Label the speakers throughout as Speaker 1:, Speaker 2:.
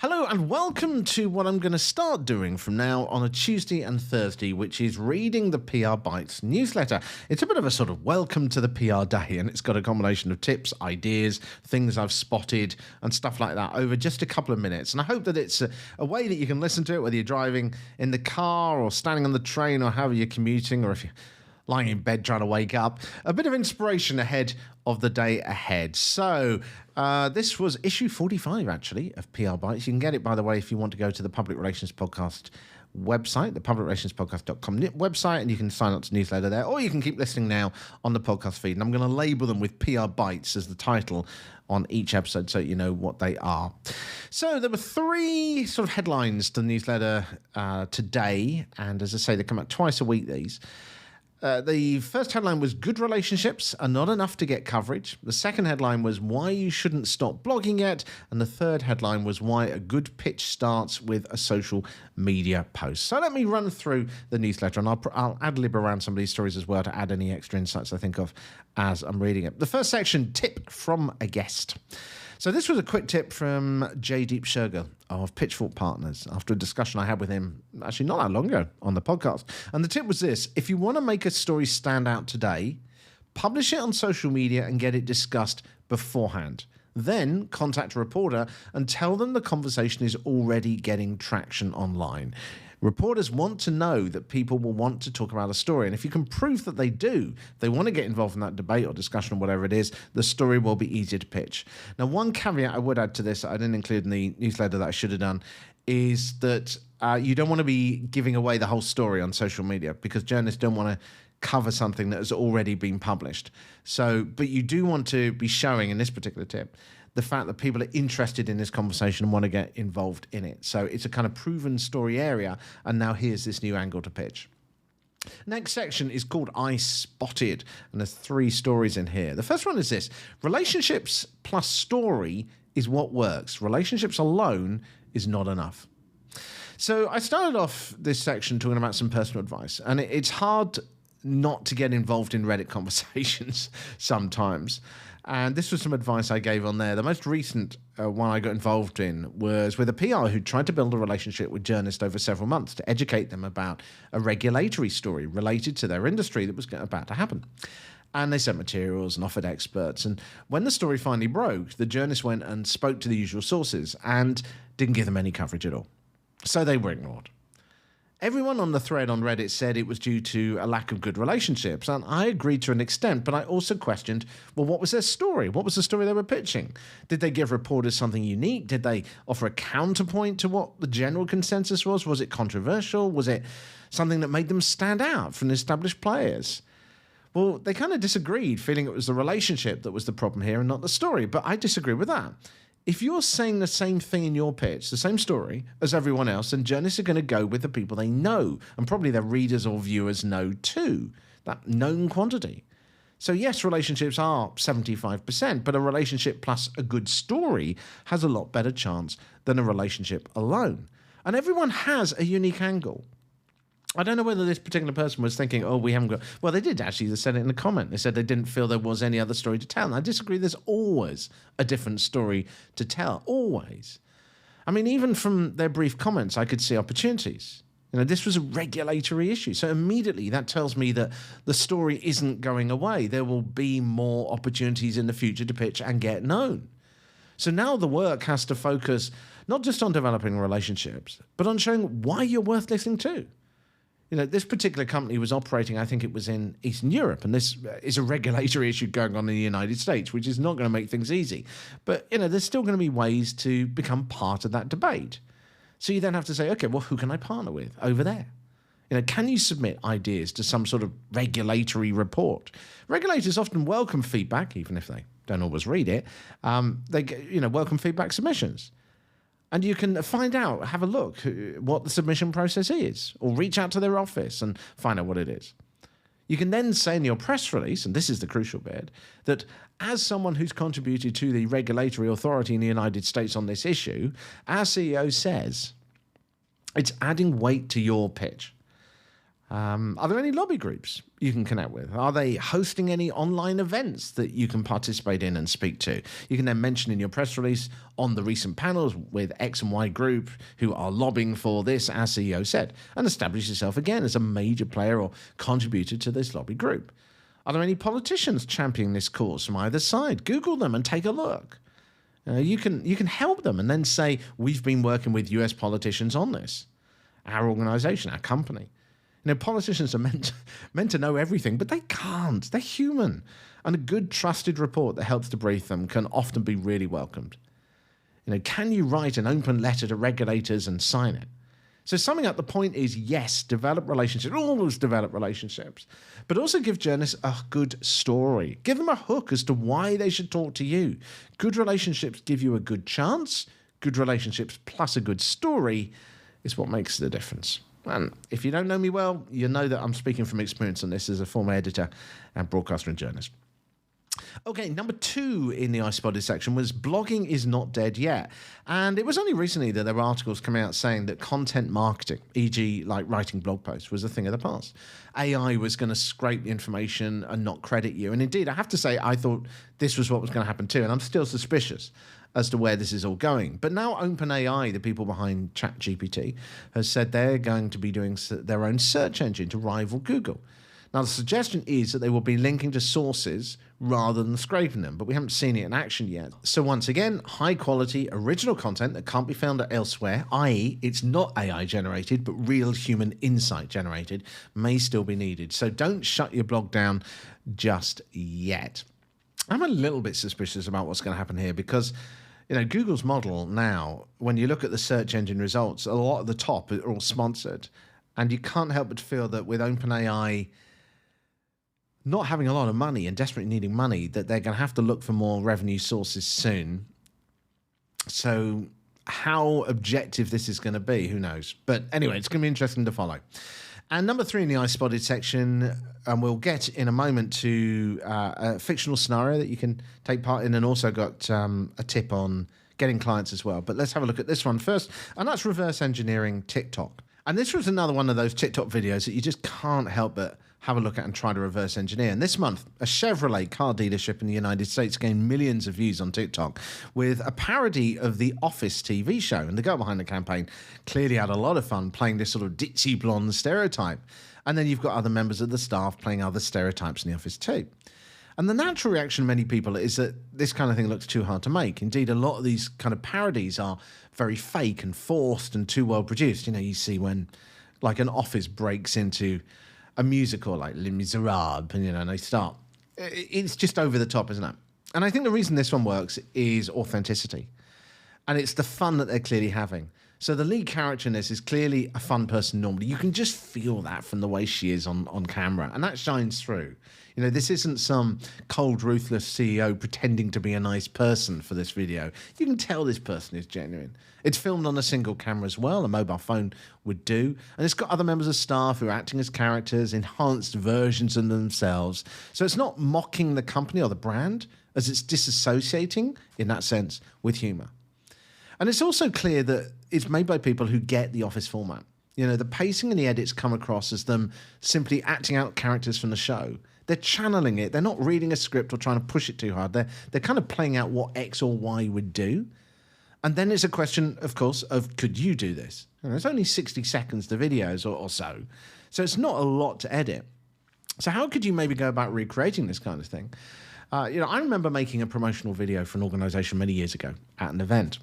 Speaker 1: Hello and welcome to what I'm going to start doing from now on a Tuesday and Thursday, which is reading the PRBites newsletter. It's a bit of a sort of welcome to the PR day, and it's got a combination of tips, ideas, things I've spotted and stuff like that over just a couple of minutes. And I hope that it's a way that you can listen to it, whether you're driving in the car or standing on the train or however you're commuting, or if you're lying in bed trying to wake up. A bit of inspiration ahead of the day ahead. So this was issue 45, actually, of PRBites. You can get it, by the way, if you want to go to the Public Relations Podcast website, the publicrelationspodcast.com website, and you can sign up to the newsletter there, or you can keep listening now on the podcast feed. And I'm going to label them with PRBites as the title on each episode so you know what they are. So there were three sort of headlines to the newsletter today, and as I say, they come out twice a week, these. The first headline was good relationships are not enough to get coverage. The second headline was why you shouldn't stop blogging yet. And the third headline was why a good pitch starts with a social media post. So let me run through the newsletter, and I'll ad-lib around some of these stories as well to add any extra insights I think of as I'm reading it. The first section, tip from a guest. So this was a quick tip from Jaydeep Shergill of Pitchfork Partners after a discussion I had with him actually not that long ago on the podcast. And the tip was this: if you want to make a story stand out today, publish it on social media and get it discussed beforehand. Then contact a reporter and tell them the conversation is already getting traction online. Reporters want to know that people will want to talk about a story. And if you can prove that they do, they want to get involved in that debate or discussion or whatever it is, the story will be easier to pitch. Now, one caveat I would add to this, I didn't include in the newsletter that I should have done, is that you don't want to be giving away the whole story on social media, because journalists don't want to cover something that has already been published. So, but you do want to be showing, in this particular tip, the fact that people are interested in this conversation and want to get involved in it. So it's a kind of proven story area, and now here's this new angle to pitch. Next section is called I Spotted, and there's three stories in here. The first one is this: relationships plus story is what works. Relationships alone is not enough. So I started off this section talking about some personal advice, and it's hard not to get involved in Reddit conversations sometimes. And this was some advice I gave on there. The most recent one I got involved in was with a PR who tried to build a relationship with journalists over several months to educate them about a regulatory story related to their industry that was about to happen. And they sent materials and offered experts. And when the story finally broke, the journalist went and spoke to the usual sources and didn't give them any coverage at all. So they were ignored. Everyone on the thread on Reddit said it was due to a lack of good relationships, and I agreed to an extent, but I also questioned, well, what was their story? What was the story they were pitching? Did they give reporters something unique? Did they offer a counterpoint to what the general consensus was? Was it controversial? Was it something that made them stand out from the established players? Well, they kind of disagreed, feeling it was the relationship that was the problem here and not the story, but I disagree with that. If you're saying the same thing in your pitch, the same story as everyone else, then journalists are going to go with the people they know, and probably their readers or viewers know too, that known quantity. So yes, relationships are 75%, but a relationship plus a good story has a lot better chance than a relationship alone. And everyone has a unique angle. I don't know whether this particular person was thinking, oh, we haven't got... Well, they did actually. They said it in the comment. They said they didn't feel there was any other story to tell. And I disagree. There's always a different story to tell. Always. I mean, even from their brief comments, I could see opportunities. You know, this was a regulatory issue. So immediately that tells me that the story isn't going away. There will be more opportunities in the future to pitch and get known. So now the work has to focus not just on developing relationships, but on showing why you're worth listening to. You know, this particular company was operating, I think it was in Eastern Europe, and this is a regulatory issue going on in the United States, which is not going to make things easy. But, you know, there's still going to be ways to become part of that debate. So you then have to say, okay, well, who can I partner with over there? You know, can you submit ideas to some sort of regulatory report? Regulators often welcome feedback, even if they don't always read it. Welcome feedback submissions. And you can find out, have a look, what the submission process is, or reach out to their office and find out what it is. You can then say in your press release, and this is the crucial bit, that as someone who's contributed to the regulatory authority in the United States on this issue, our CEO says it's adding weight to your pitch. Are there any lobby groups you can connect with? Are they hosting any online events that you can participate in and speak to? You can then mention in your press release on the recent panels with X and Y group who are lobbying for this, as CEO said, and establish yourself again as a major player or contributor to this lobby group. Are there any politicians championing this cause from either side? Google them and take a look. You can help them and then say, we've been working with US politicians on this. Our organization, our company. Politicians are meant to know everything, but they can't. They're human. And a good, trusted report that helps to brief them can often be really welcomed. Can you write an open letter to regulators and sign it? So summing up, the point is, yes, develop relationships, always develop relationships, but also give journalists a good story. Give them a hook as to why they should talk to you. Good relationships give you a good chance. Good relationships plus a good story is what makes the difference. And if you don't know me well, you know that I'm speaking from experience on this as a former editor and broadcaster and journalist. Okay, number 2 in the I Spotted section was blogging is not dead yet. And it was only recently that there were articles coming out saying that content marketing, e.g. like writing blog posts, was a thing of the past. AI was going to scrape the information and not credit you. And indeed, I have to say, I thought this was what was going to happen too. And I'm still suspicious as to where this is all going. But now OpenAI, the people behind ChatGPT, has said they're going to be doing their own search engine to rival Google. Now, the suggestion is that they will be linking to sources rather than scraping them, but we haven't seen it in action yet. So once again, high-quality, original content that can't be found elsewhere, i.e. it's not AI-generated, but real human insight generated, may still be needed. So don't shut your blog down just yet. I'm a little bit suspicious about what's going to happen here because Google's model now, when you look at the search engine results, a lot of the top are all sponsored. And you can't help but feel that with OpenAI not having a lot of money and desperately needing money, that they're going to have to look for more revenue sources soon. So how objective this is going to be, who knows? But anyway, it's going to be interesting to follow. And number 3 in the I Spotted section, and we'll get in a moment to a fictional scenario that you can take part in, and also got a tip on getting clients as well. But let's have a look at this one first, and that's reverse engineering TikTok. And this was another one of those TikTok videos that you just can't help but have a look at and try to reverse engineer. And this month, a Chevrolet car dealership in the United States gained millions of views on TikTok with a parody of the Office TV show. And the girl behind the campaign clearly had a lot of fun playing this sort of ditzy blonde stereotype. And then you've got other members of the staff playing other stereotypes in the office too. And the natural reaction of many people is that this kind of thing looks too hard to make. Indeed, a lot of these kind of parodies are very fake and forced and too well produced. You see when like an office breaks into a musical like Les Miserables and they start. It's just over the top, isn't it? And I think the reason this one works is authenticity. And it's the fun that they're clearly having. So the lead character in this is clearly a fun person normally. You can just feel that from the way she is on camera. And that shines through. This isn't some cold, ruthless CEO pretending to be a nice person for this video. You can tell this person is genuine. It's filmed on a single camera as well. A mobile phone would do. And it's got other members of staff who are acting as characters, enhanced versions of themselves. So it's not mocking the company or the brand, as it's disassociating, in that sense, with humor. And it's also clear that it's made by people who get the Office format. The pacing and the edits come across as them simply acting out characters from the show. They're channeling it. They're not reading a script or trying to push it too hard. They're kind of playing out what X or Y would do. And then it's a question, of course, of could you do this? It's only 60 seconds to videos or so. So it's not a lot to edit. So how could you maybe go about recreating this kind of thing? I remember making a promotional video for an organization many years ago at an event.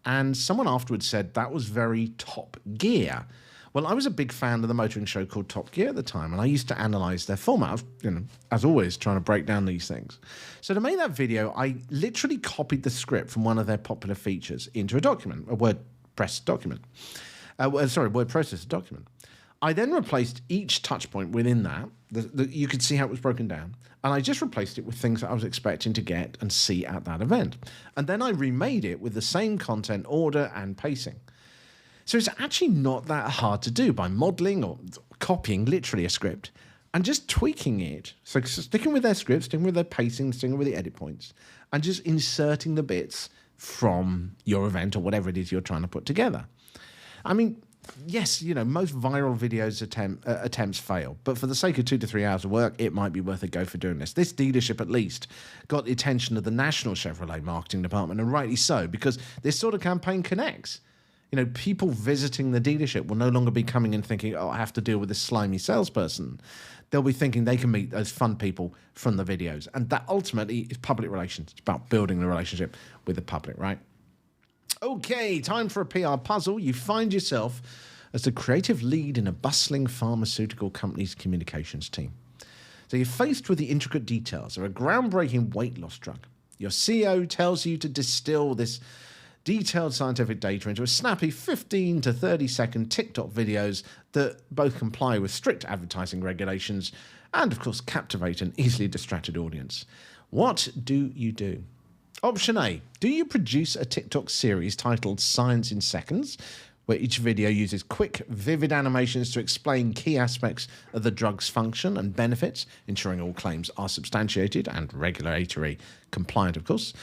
Speaker 1: And someone afterwards said that was very Top Gear. Well, I was a big fan of the motoring show called Top Gear at the time, and I used to analyze their format. I was, as always, trying to break down these things. So to make that video, I literally copied the script from one of their popular features into a document, a WordPress document. Word processor document. I then replaced each touch point within that. You could see how it was broken down. And I just replaced it with things that I was expecting to get and see at that event. And then I remade it with the same content order and pacing. So it's actually not that hard to do by modeling or copying literally a script and just tweaking it. So sticking with their script, sticking with their pacing, sticking with the edit points, and just inserting the bits from your event or whatever it is you're trying to put together. I mean, yes, most viral videos attempts fail, but for the sake of 2 to 3 hours of work, it might be worth a go for doing this. This dealership, at least, got the attention of the National Chevrolet Marketing Department, and rightly so, because this sort of campaign connects. People visiting the dealership will no longer be coming in thinking, oh, I have to deal with this slimy salesperson. They'll be thinking they can meet those fun people from the videos. And that ultimately is public relations. It's about building the relationship with the public, right? Okay, time for a PR puzzle. You find yourself as the creative lead in a bustling pharmaceutical company's communications team. So you're faced with the intricate details of a groundbreaking weight loss drug. Your CEO tells you to distill this detailed scientific data into a snappy 15 to 30-second TikTok videos that both comply with strict advertising regulations and, of course, captivate an easily distracted audience. What do you do? Option A, do you produce a TikTok series titled Science in Seconds, where each video uses quick, vivid animations to explain key aspects of the drug's function and benefits, ensuring all claims are substantiated and regulatory compliant, of course?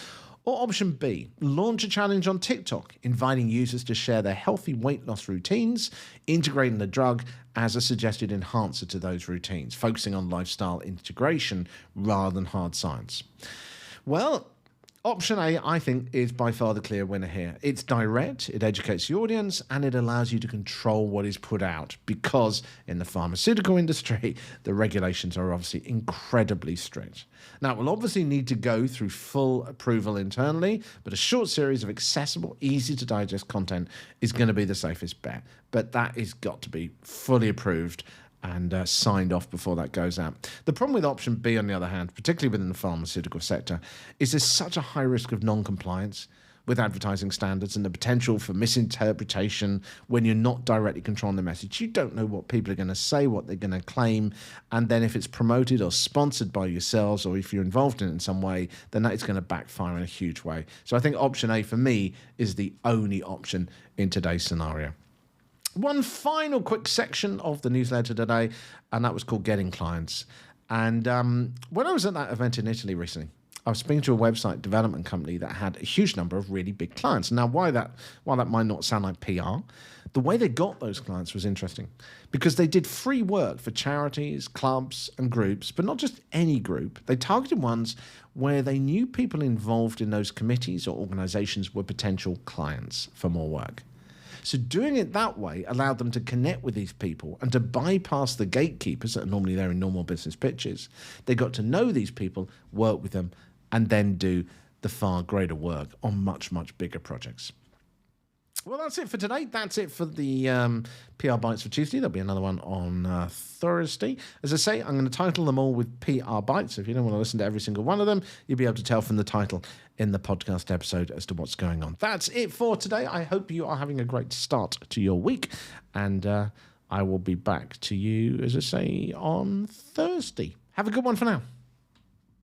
Speaker 1: Or option B, launch a challenge on TikTok, inviting users to share their healthy weight loss routines, integrating the drug as a suggested enhancer to those routines, focusing on lifestyle integration rather than hard science. Well, option A, I think, is by far the clear winner here. It's direct, it educates the audience, and it allows you to control what is put out, because in the pharmaceutical industry, the regulations are obviously incredibly strict. Now, it will obviously need to go through full approval internally, but a short series of accessible, easy-to-digest content is going to be the safest bet. But that has got to be fully approved and signed off before that goes out. The problem with option B, on the other hand, particularly within the pharmaceutical sector, is there's such a high risk of non-compliance with advertising standards and the potential for misinterpretation when you're not directly controlling the message. You don't know what people are going to say, what they're going to claim, and then if it's promoted or sponsored by yourselves, or if you're involved in it in some way, then that is going to backfire in a huge way. So I think option A for me is the only option in today's scenario. One final quick section of the newsletter today, and that was called Getting Clients. And when I was at that event in Italy recently, I was speaking to a website development company that had a huge number of really big clients. Now, while that might not sound like PR, the way they got those clients was interesting, because they did free work for charities, clubs, and groups, but not just any group. They targeted ones where they knew people involved in those committees or organizations were potential clients for more work. So doing it that way allowed them to connect with these people and to bypass the gatekeepers that are normally there in normal business pitches. They got to know these people, work with them, and then do the far greater work on much, much bigger projects. Well, that's it for today. That's it for the PRBites for Tuesday. There'll be another one on Thursday. As I say, I'm going to title them all with PRBites. So if you don't want to listen to every single one of them, you'll be able to tell from the title in the podcast episode as to what's going on. That's it for today. I hope you are having a great start to your week. And I will be back to you, as I say, on Thursday. Have a good one for now.